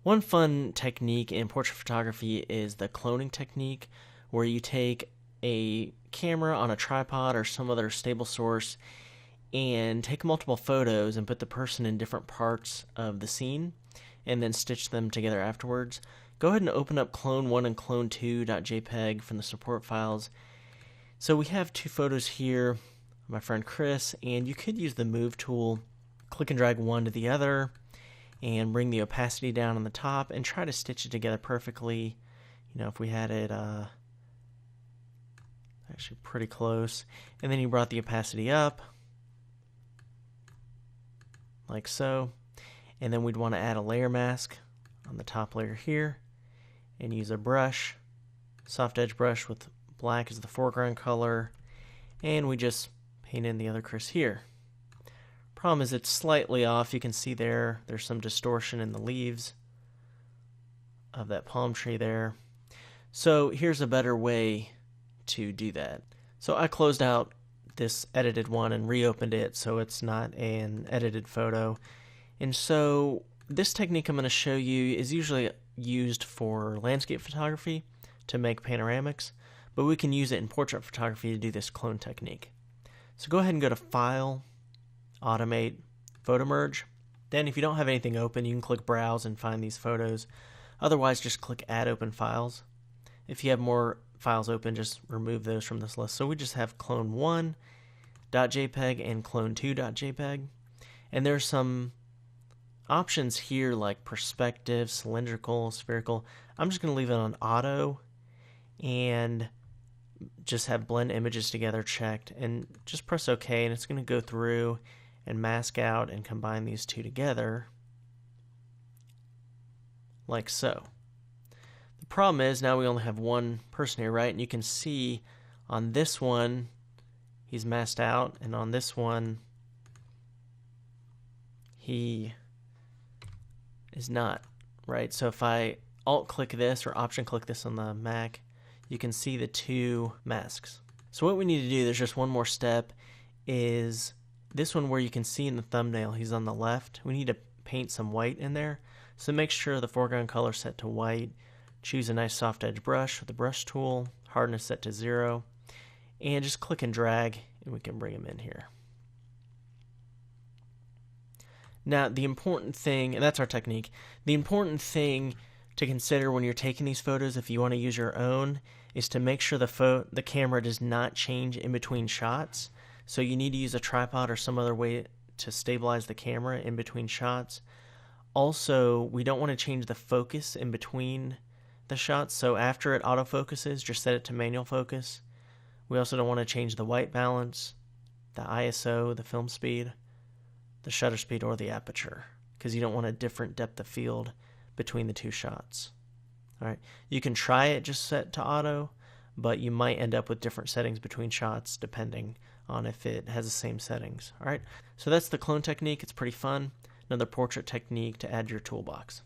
One fun technique in portrait photography is the cloning technique, where you take a camera on a tripod or some other stable source and take multiple photos and put the person in different parts of the scene and then stitch them together afterwards. Go ahead and open up clone1 and clone2.jpg from the support files. So we have two photos here, my friend Chris, and you could use the move tool, click and drag one to the other, and bring the opacity down on the top and try to stitch it together perfectly. You know, if we had it actually pretty close, and then you brought the opacity up like so, and then we'd want to add a layer mask on the top layer here and use a brush, soft edge brush with black as the foreground color, and we just paint in the other Chris here. Problem is it's slightly off. You can see there's some distortion in the leaves of that palm tree there. So here's a better way to do that. So I closed out this edited one and reopened it so it's not an edited photo. And so this technique I'm going to show you is usually used for landscape photography to make panoramics, but we can use it in portrait photography to do this clone technique. So go ahead and go to File, Automate, Photo Merge. Then if you don't have anything open, you can click Browse and find these photos. Otherwise, just click Add Open Files. If you have more files open, just remove those from this list. So we just have clone1.jpg and clone2.jpg. And there's some options here like perspective, cylindrical, spherical. I'm just going to leave it on auto and just have blend images together checked, and just press OK, and it's going to go through and mask out and combine these two together like so. The problem is now we only have one person here, right? And you can see on this one he's masked out, and on this one he is not, right? So if I alt click this or option click this on the Mac, you can see the two masks. So what we need to do, there's just one more step, is this one where you can see in the thumbnail he's on the left. We need to paint some white in there. So make sure the foreground color is set to white. Choose a nice soft edge brush with the brush tool, hardness set to 0, and just click and drag and we can bring him in here. Now the important thing, and that's our technique, the important thing to consider when you're taking these photos, if you want to use your own, is to make sure the camera does not change in between shots. So you need to use a tripod or some other way to stabilize the camera in between shots. Also, we don't want to change the focus in between the shots, so after it autofocuses, just set it to manual focus. We also don't want to change the white balance, the ISO, the film speed, the shutter speed, or the aperture, because you don't want a different depth of field between the two shots. Alright, you can try it just set to auto, but you might end up with different settings between shots depending on if it has the same settings. Alright, so that's the clone technique. It's pretty fun. Another portrait technique to add to your toolbox.